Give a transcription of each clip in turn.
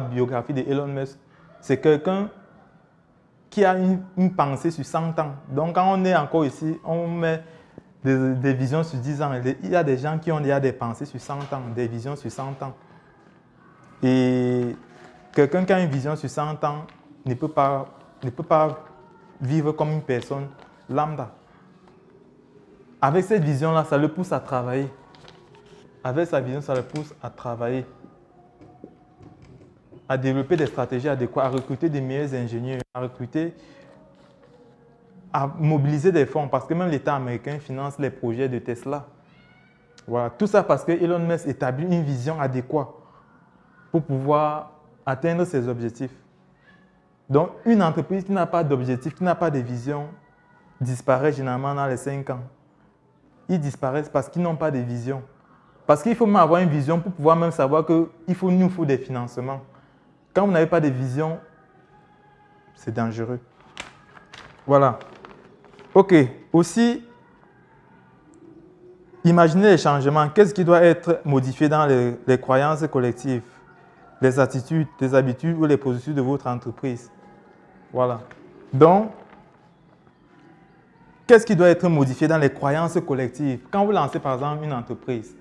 la biographie de Elon Musk, c'est quelqu'un qui a une pensée sur 100 ans. Donc, quand on est encore ici, on met des visions sur 10 ans. Il y a des gens qui ont déjà des pensées sur 100 ans, des visions sur 100 ans. Et quelqu'un qui a une vision sur 100 ans ne peut pas vivre comme une personne lambda. Avec cette vision-là, ça le pousse à travailler. Avec sa vision, ça le pousse à travailler, à développer des stratégies adéquates, à recruter des meilleurs ingénieurs, à mobiliser des fonds, parce que même l'État américain finance les projets de Tesla. Voilà. Tout ça parce que Elon Musk établit une vision adéquate pour pouvoir atteindre ses objectifs. Donc, une entreprise qui n'a pas d'objectif, qui n'a pas de vision, disparaît généralement dans les 5 ans. Ils disparaissent parce qu'ils n'ont pas de vision. Parce qu'il faut même avoir une vision pour pouvoir même savoir qu'il nous faut des financements. Quand vous n'avez pas de vision, c'est dangereux. Voilà. OK. Aussi, imaginez les changements. Qu'est-ce qui doit être modifié dans les croyances collectives, les attitudes, les habitudes ou les positions de votre entreprise? Voilà. Donc, qu'est-ce qui doit être modifié dans les croyances collectives? Quand vous lancez par exemple une entreprise,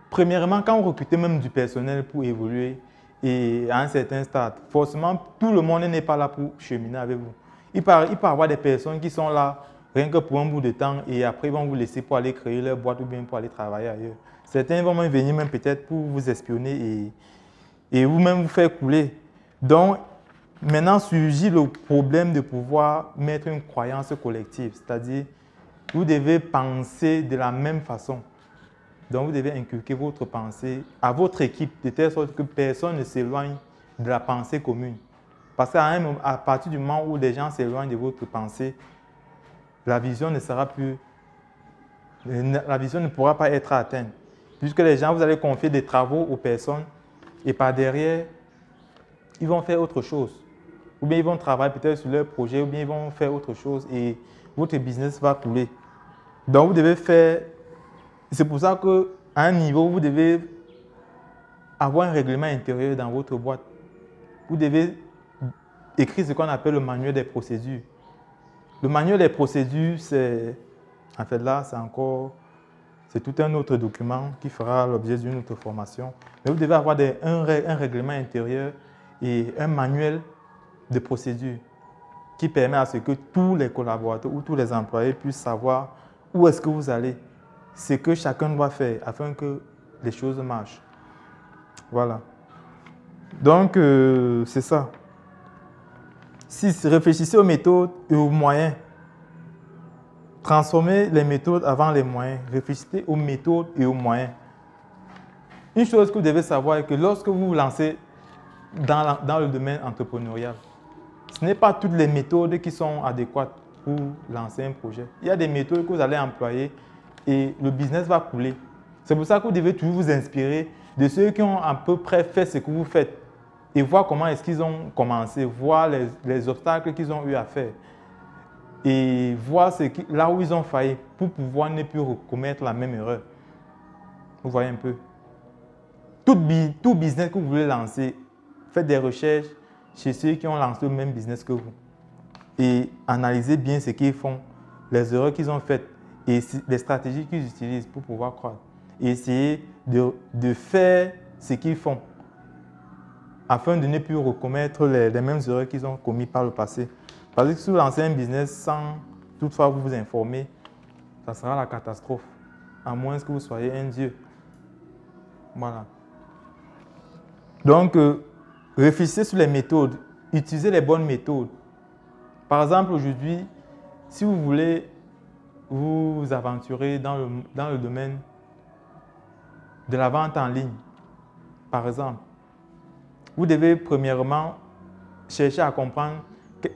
premièrement, quand vous recrutez même du personnel pour évoluer et à un certain stade, forcément, tout le monde n'est pas là pour cheminer avec vous. Il peut y avoir des personnes qui sont là rien que pour un bout de temps et après ils vont vous laisser pour aller créer leur boîte ou bien pour aller travailler ailleurs. Certains vont même venir même peut-être pour vous espionner et vous-même vous faire couler. Donc, maintenant surgit le problème de pouvoir mettre une croyance collective, c'est-à-dire vous devez penser de la même façon. Donc, vous devez inculquer votre pensée à votre équipe de telle sorte que personne ne s'éloigne de la pensée commune. Parce qu'à partir du moment où les gens s'éloignent de votre pensée, la vision ne pourra pas être atteinte. Puisque les gens, vous allez confier des travaux aux personnes et par derrière, ils vont faire autre chose. Ou bien ils vont travailler peut-être sur leur projet, ou bien ils vont faire autre chose et votre business va couler. Donc, vous devez faire... C'est pour ça qu'à un niveau, vous devez avoir un règlement intérieur dans votre boîte. Vous devez écrire ce qu'on appelle le manuel des procédures. Le manuel des procédures, c'est... En fait, là, c'est tout un autre document qui fera l'objet d'une autre formation. Mais vous devez avoir un règlement intérieur et un manuel de procédure qui permet à ce que tous les collaborateurs ou tous les employés puissent savoir où est-ce que vous allez, ce que chacun doit faire afin que les choses marchent. Voilà. Donc, c'est ça. 6. Réfléchissez aux méthodes et aux moyens. Transformez les méthodes avant les moyens. Réfléchissez aux méthodes et aux moyens. Une chose que vous devez savoir est que lorsque vous vous lancez dans le domaine entrepreneurial, ce n'est pas toutes les méthodes qui sont adéquates pour lancer un projet. Il y a des méthodes que vous allez employer et le business va couler. C'est pour ça que vous devez toujours vous inspirer de ceux qui ont à peu près fait ce que vous faites et voir comment est-ce qu'ils ont commencé, voir les obstacles qu'ils ont eu à faire et voir là où ils ont failli pour pouvoir ne plus recommettre la même erreur. Vous voyez un peu. Tout business que vous voulez lancer, faites des recherches chez ceux qui ont lancé le même business que vous et analysez bien ce qu'ils font, les erreurs qu'ils ont faites et les stratégies qu'ils utilisent pour pouvoir croître. Et essayez de faire ce qu'ils font afin de ne plus recommettre les mêmes erreurs qu'ils ont commises par le passé. Parce que si vous lancez un business sans toutefois vous informer, ça sera la catastrophe, à moins que vous soyez un dieu. Voilà. Donc, réfléchissez sur les méthodes, utilisez les bonnes méthodes. Par exemple, aujourd'hui, si vous voulez vous aventurer dans le domaine de la vente en ligne, par exemple, vous devez premièrement chercher à comprendre,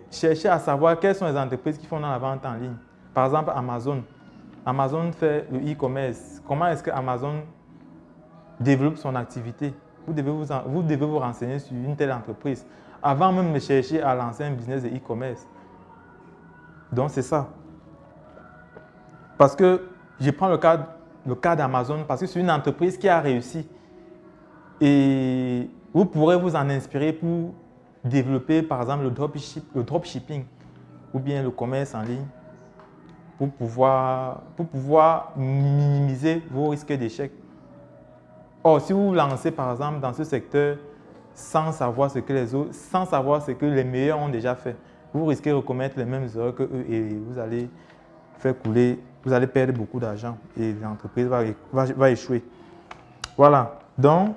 chercher à savoir quelles sont les entreprises qui font dans la vente en ligne. Par exemple, Amazon. Amazon fait le e-commerce. Comment est-ce que Amazon développe son activité? Vous devez vous renseigner sur une telle entreprise avant même de chercher à lancer un business de e-commerce. Donc, c'est ça. Parce que je prends le cas d'Amazon parce que c'est une entreprise qui a réussi. Et Vous pourrez vous en inspirer pour développer, par exemple, le dropshipping ou bien le commerce en ligne pour pouvoir minimiser vos risques d'échec. Or, si vous vous lancez, par exemple, dans ce secteur sans savoir ce que les autres, sans savoir ce que les meilleurs ont déjà fait, vous risquez de commettre les mêmes erreurs qu'eux et vous allez faire couler, vous allez perdre beaucoup d'argent et l'entreprise va échouer. Voilà. Donc,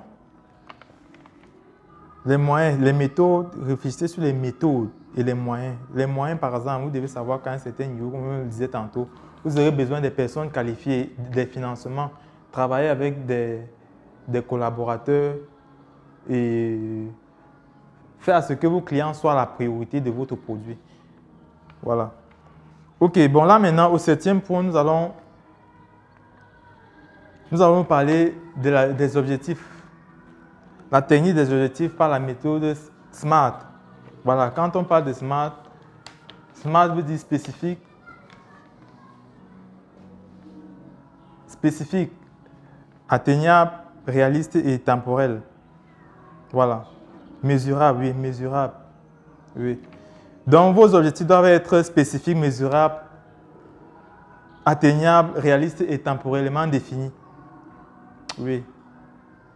les moyens, les méthodes, réfléchissez sur les méthodes et les moyens. Les moyens, par exemple, vous devez savoir qu'à un certain niveau, comme je le disais tantôt, vous aurez besoin de personnes qualifiées, des financements, travailler avec des collaborateurs et faire à ce que vos clients soient la priorité de votre produit. Voilà. Ok, bon là maintenant, au 7e point, nous allons parler des objectifs. La technique des objectifs par la méthode SMART. Voilà, quand on parle de SMART, SMART veut dire spécifique, atteignable, réaliste et temporel. Voilà. Mesurable, oui, mesurable. Oui. Donc, vos objectifs doivent être spécifiques, mesurables, atteignables, réalistes et temporellement définis. Oui.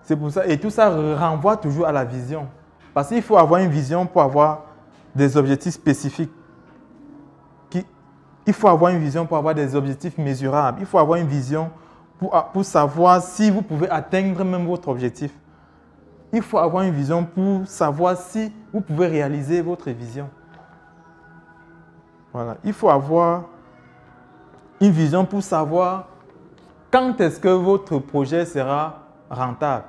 C'est pour ça. Et tout ça renvoie toujours à la vision. Parce qu'il faut avoir une vision pour avoir des objectifs spécifiques. Il faut avoir une vision pour avoir des objectifs mesurables. Il faut avoir une vision pour savoir si vous pouvez atteindre même votre objectif. Il faut avoir une vision pour savoir si vous pouvez réaliser votre vision. Voilà. Il faut avoir une vision pour savoir quand est-ce que votre projet sera rentable.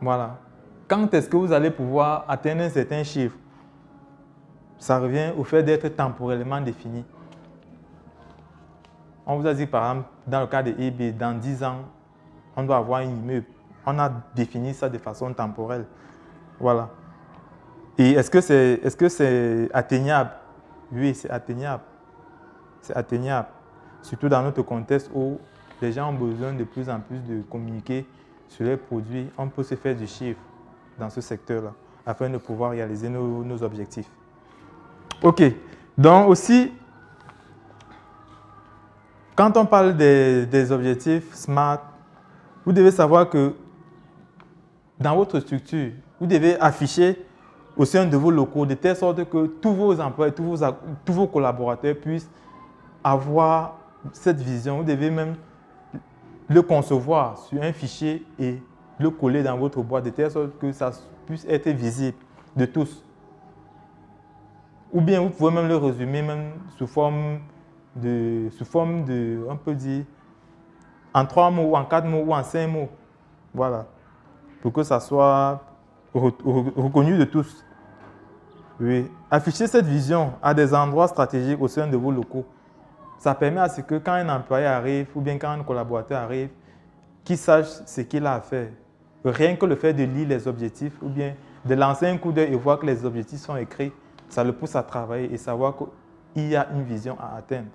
Voilà. Quand est-ce que vous allez pouvoir atteindre un certain chiffre? Ça revient au fait d'être temporellement défini. On vous a dit, par exemple, dans le cas de eBay, dans 10 ans, on doit avoir un immeuble. On a défini ça de façon temporelle. Voilà. Et est-ce que c'est atteignable? Oui, c'est atteignable. C'est atteignable. Surtout dans notre contexte où les gens ont besoin de plus en plus de communiquer sur les produits. On peut se faire du chiffre dans ce secteur-là afin de pouvoir réaliser nos objectifs. OK. Donc aussi, quand on parle des objectifs SMART, vous devez savoir que dans votre structure, vous devez afficher au sein de vos locaux de telle sorte que tous vos employés, tous vos collaborateurs puissent avoir cette vision. Vous devez même le concevoir sur un fichier et le coller dans votre boîte de telle sorte que ça puisse être visible de tous. Ou bien vous pouvez même le résumer même sous forme de, on peut dire, en 3 mots, ou en 4 mots, ou en 5 mots. Voilà. Pour que ça soit reconnu de tous. Oui. Afficher cette vision à des endroits stratégiques au sein de vos locaux. Ça permet à ce que quand un employé arrive ou bien quand un collaborateur arrive, qu'il sache ce qu'il a à faire. Rien que le fait de lire les objectifs ou bien de lancer un coup d'œil et voir que les objectifs sont écrits, ça le pousse à travailler et savoir qu'il y a une vision à atteindre.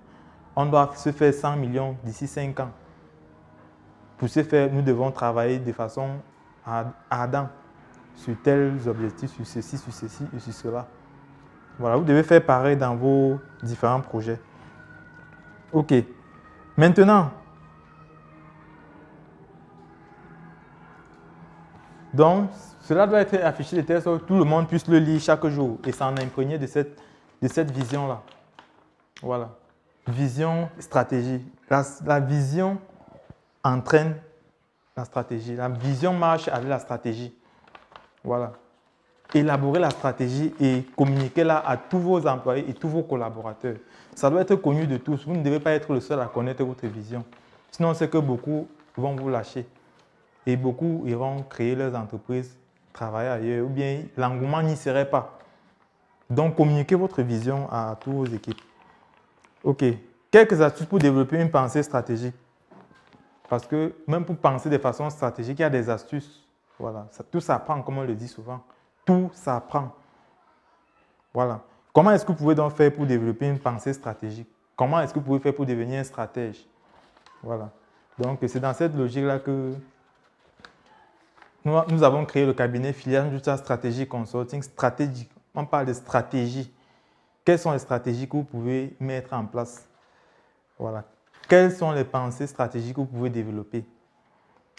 On doit se faire 100 millions d'ici 5 ans. Pour ce faire, nous devons travailler de façon ardente sur tels objectifs, sur ceci et sur cela. Voilà, vous devez faire pareil dans vos différents projets. OK. Maintenant, donc, cela doit être affiché de telle sorte que tout le monde puisse le lire chaque jour et s'en imprégner de cette vision-là. Voilà. Vision, stratégie. La vision entraîne la stratégie. La vision marche avec la stratégie. Voilà. Élaborer la stratégie et communiquer-la à tous vos employés et tous vos collaborateurs. Ça doit être connu de tous. Vous ne devez pas être le seul à connaître votre vision. Sinon, c'est que beaucoup vont vous lâcher. Et beaucoup iront créer leurs entreprises, travailler ailleurs, ou bien l'engouement n'y serait pas. Donc, communiquez votre vision à toutes vos équipes. OK. Quelques astuces pour développer une pensée stratégique. Parce que même pour penser de façon stratégique, il y a des astuces. Voilà. Tout s'apprend, comme on le dit souvent. Tout s'apprend. Voilà. Comment est-ce que vous pouvez donc faire pour développer une pensée stratégique? Comment est-ce que vous pouvez faire pour devenir un stratège? Voilà. Donc, c'est dans cette logique-là que nous avons créé le cabinet Filière Justa Stratégie Consulting. Stratégique, on parle de stratégie. Quelles sont les stratégies que vous pouvez mettre en place? Voilà. Quelles sont les pensées stratégiques que vous pouvez développer?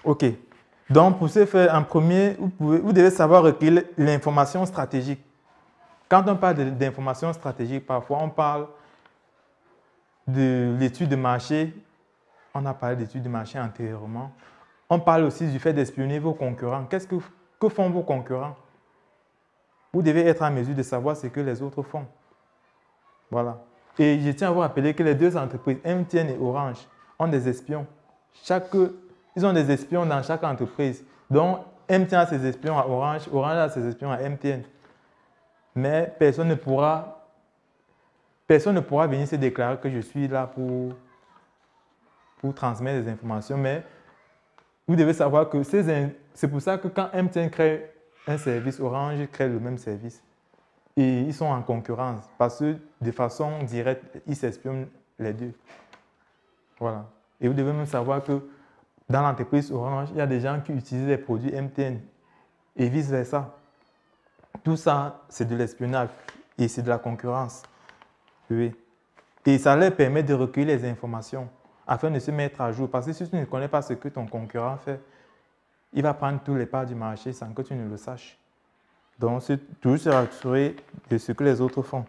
OK. Donc, pour ce faire, en premier, vous devez savoir recueillir l'information stratégique. Quand on parle d'information stratégique, parfois on parle de l'étude de marché. On a parlé d'études de marché antérieurement. On parle aussi du fait d'espionner vos concurrents. Que font vos concurrents? Vous devez être en mesure de savoir ce que les autres font. Voilà. Et je tiens à vous rappeler que les deux entreprises, MTN et Orange, ont des espions. Ils ont des espions dans chaque entreprise. Donc, MTN a ses espions à Orange, Orange a ses espions à MTN. Mais personne ne pourra venir se déclarer que je suis là pour transmettre des informations. Mais vous devez savoir que c'est pour ça que quand MTN crée un service, Orange crée le même service. Et ils sont en concurrence parce que de façon directe, ils s'espionnent les deux. Voilà. Et vous devez même savoir que dans l'entreprise Orange, il y a des gens qui utilisent les produits MTN et vice-versa. Tout ça, c'est de l'espionnage et c'est de la concurrence. Oui. Et ça leur permet de recueillir les informations afin de se mettre à jour. Parce que si tu ne connais pas ce que ton concurrent fait, il va prendre tous les parts du marché sans que tu ne le saches. Donc, c'est toujours se rassurer de ce que les autres font.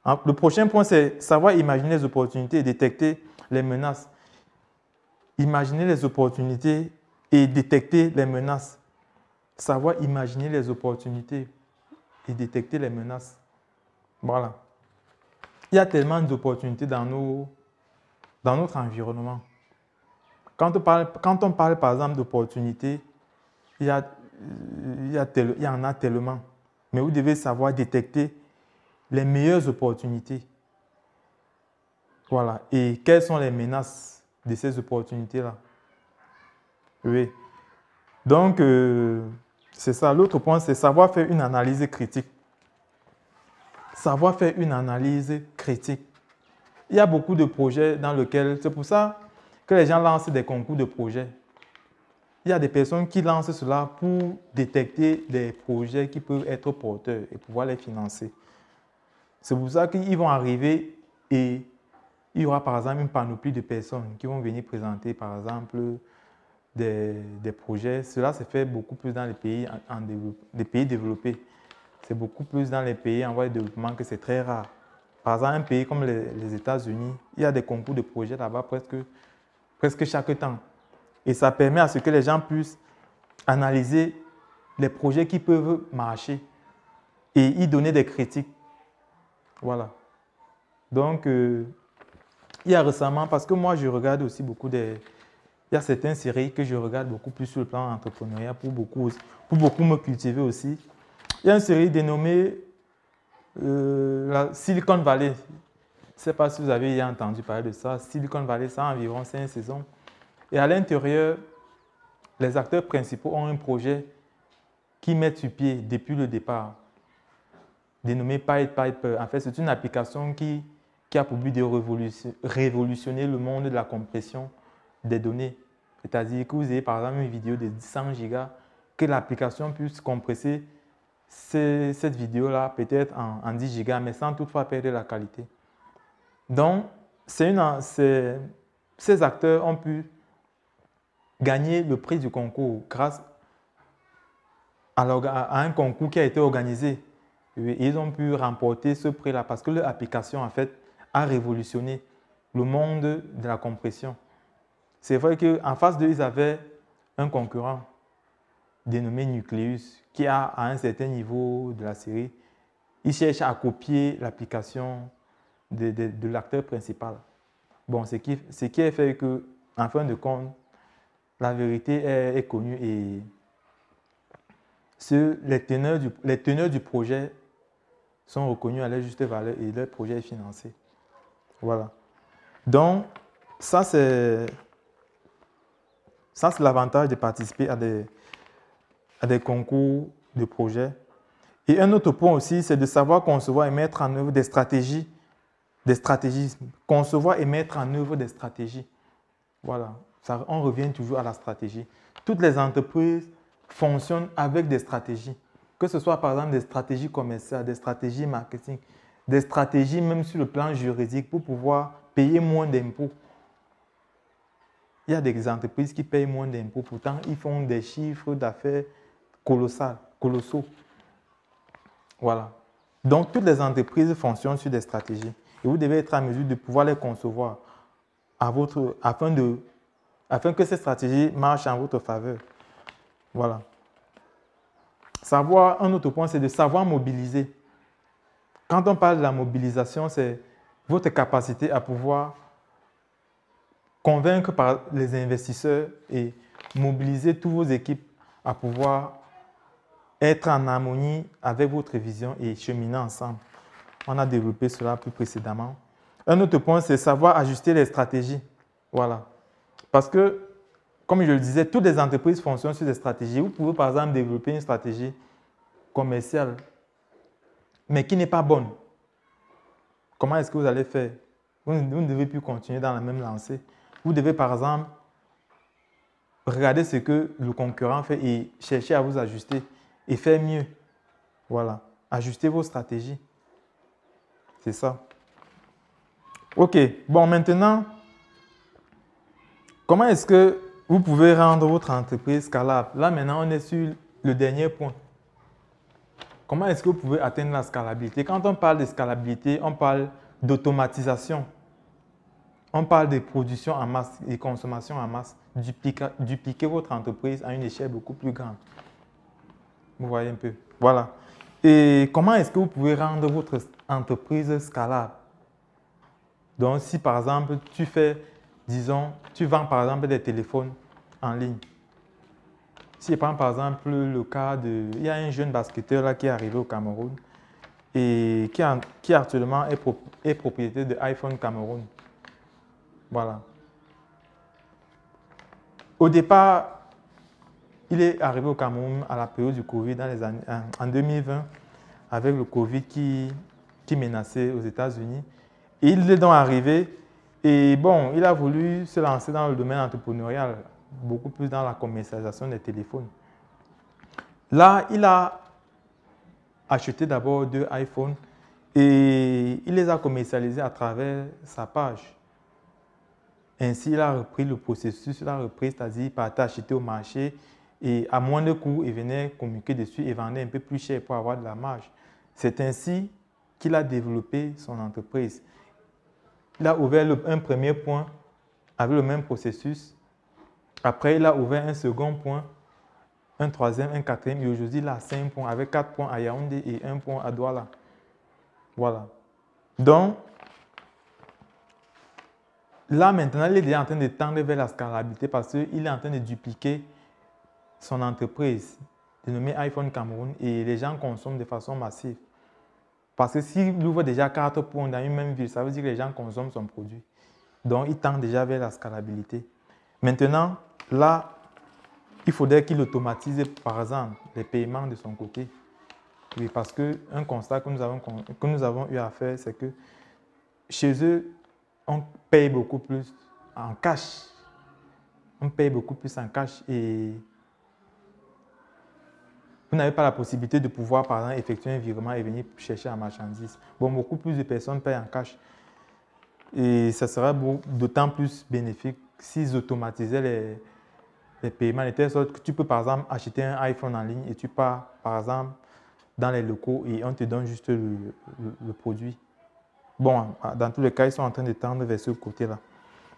Le prochain point, c'est savoir imaginer les opportunités et détecter les menaces. Imaginer les opportunités et détecter les menaces. Savoir imaginer les opportunités et détecter les menaces. Voilà. Il y a tellement d'opportunités dans notre environnement. Quand on parle par exemple d'opportunités, il y en a tellement. Mais vous devez savoir détecter les meilleures opportunités. Voilà. Et quelles sont les menaces de ces opportunités-là? Oui. Donc, c'est ça. L'autre point, c'est savoir faire une analyse critique. Savoir faire une analyse critique. Il y a beaucoup de projets dans lesquels, c'est pour ça que les gens lancent des concours de projets. Il y a des personnes qui lancent cela pour détecter des projets qui peuvent être porteurs et pouvoir les financer. C'est pour ça qu'ils vont arriver et il y aura par exemple une panoplie de personnes qui vont venir présenter par exemple des projets. Cela se fait beaucoup plus dans les pays développés. C'est beaucoup plus dans les pays en voie de développement que c'est très rare. Par exemple, un pays comme les États-Unis, il y a des concours de projets là-bas presque chaque temps. Et ça permet à ce que les gens puissent analyser les projets qui peuvent marcher et y donner des critiques. Voilà. Donc, il y a récemment, parce que moi, je regarde aussi beaucoup il y a certaines séries que je regarde beaucoup plus sur le plan entrepreneurial pour beaucoup me cultiver aussi. Il y a une série dénommée la Silicon Valley. Je ne sais pas si vous avez entendu parler de ça. Silicon Valley, ça a environ 5 saisons. Et à l'intérieur, les acteurs principaux ont un projet qu'ils mettent sur pied depuis le départ, dénommé Pied Piper. En fait, c'est une application qui a pour but de révolutionner le monde de la compression des données. C'est-à-dire que vous avez par exemple une vidéo de 100 gigas, que l'application puisse compresser cette vidéo-là peut-être en 10 gigas, mais sans toutefois perdre la qualité. Donc, ces acteurs ont pu gagner le prix du concours grâce à un concours qui a été organisé. Et ils ont pu remporter ce prix-là parce que leur application, en fait, a révolutionné le monde de la compression. C'est vrai qu'en face d'eux, ils avaient un concurrent dénommé Nucleus, qui a à un certain niveau de la série, il cherche à copier l'application de l'acteur principal. Bon, ce qui est fait que, en fin de compte, la vérité est connue et les teneurs du projet sont reconnus à leur juste valeur et leur projet est financé. Voilà. Donc, ça c'est l'avantage de participer à des concours de projets. Et un autre point aussi, c'est de savoir concevoir et mettre en œuvre des stratégies. Concevoir et mettre en œuvre des stratégies. Voilà. On revient toujours à la stratégie. Toutes les entreprises fonctionne avec des stratégies. Que ce soit par exemple des stratégies commerciales, des stratégies marketing, des stratégies même sur le plan juridique pour pouvoir payer moins d'impôts. Il y a des entreprises qui payent moins d'impôts, pourtant ils font des chiffres d'affaires colossaux. Voilà. Donc toutes les entreprises fonctionnent sur des stratégies et vous devez être en mesure de pouvoir les concevoir afin que ces stratégies marchent en votre faveur. Voilà. Un autre point, c'est de savoir mobiliser. Quand on parle de la mobilisation, c'est votre capacité à pouvoir convaincre par les investisseurs et mobiliser toutes vos équipes à pouvoir être en harmonie avec votre vision et cheminer ensemble. On a développé cela plus précédemment. Un autre point, c'est savoir ajuster les stratégies. Voilà. Parce que, comme je le disais, toutes les entreprises fonctionnent sur des stratégies. Vous pouvez par exemple développer une stratégie commerciale, mais qui n'est pas bonne. Comment est-ce que vous allez faire? Vous ne devez plus continuer dans la même lancée. Vous devez par exemple regarder ce que le concurrent fait et chercher à vous ajuster et faire mieux. Voilà. Ajuster vos stratégies. C'est ça. OK. Bon, maintenant, comment est-ce que vous pouvez rendre votre entreprise scalable? Là, maintenant, on est sur le dernier point. Comment est-ce que vous pouvez atteindre la scalabilité? Quand on parle de scalabilité, on parle d'automatisation. On parle de production en masse et consommation en masse. Dupliquer votre entreprise à une échelle beaucoup plus grande. Vous voyez un peu. Voilà. Et comment est-ce que vous pouvez rendre votre entreprise scalable? Donc, si par exemple, tu vends par exemple des téléphones en ligne. Si je prends par exemple le cas il y a un jeune basketteur là qui est arrivé au Cameroun et qui actuellement est propriétaire de iPhone Cameroun. Voilà. Au départ, il est arrivé au Cameroun à la période du Covid en 2020 avec le Covid qui menaçait aux États-Unis. Et il est donc arrivé et bon, il a voulu se lancer dans le domaine entrepreneurial, beaucoup plus dans la commercialisation des téléphones. Là, il a acheté d'abord 2 iPhones et il les a commercialisés à travers sa page. Ainsi, il a repris le processus, c'est-à-dire il partait acheter au marché et à moindre coût, il venait communiquer dessus et vendait un peu plus cher pour avoir de la marge. C'est ainsi qu'il a développé son entreprise. Il a ouvert un premier point avec le même processus. Après, il a ouvert un second point, un troisième, un quatrième. Et aujourd'hui, il a 5 points avec 4 points à Yaoundé et 1 point à Douala. Voilà. Donc, là, maintenant, il est déjà en train de tendre vers la scalabilité parce qu'il est en train de dupliquer son entreprise dénommée iPhone Cameroun et les gens consomment de façon massive. Parce que s'il ouvre déjà 4 points dans une même ville, ça veut dire que les gens consomment son produit. Donc, il tend déjà vers la scalabilité. Maintenant, là, il faudrait qu'il automatise, par exemple, les paiements de son côté. Oui, parce qu'un constat que nous avons eu à faire, c'est que chez eux, on paye beaucoup plus en cash. On paye beaucoup plus en cash et vous n'avez pas la possibilité de pouvoir, par exemple, effectuer un virement et venir chercher la marchandise. Bon, beaucoup plus de personnes payent en cash. Et ça sera d'autant plus bénéfique s'ils automatisaient les paiements de telle sorte que tu peux, par exemple, acheter un iPhone en ligne et tu pars, par exemple, dans les locaux et on te donne juste le produit. Bon, dans tous les cas, ils sont en train de tendre vers ce côté-là.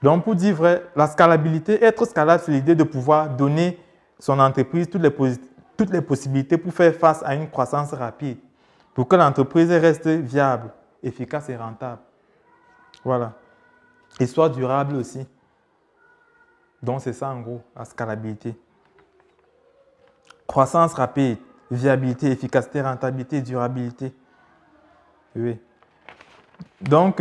Donc, pour dire vrai, la scalabilité, être scalable, c'est l'idée de pouvoir donner son entreprise toutes les possibilités pour faire face à une croissance rapide, pour que l'entreprise reste viable, efficace et rentable. Voilà. Et soit durable aussi. Donc, c'est ça en gros, la scalabilité. Croissance rapide, viabilité, efficacité, rentabilité, durabilité. Oui. Donc,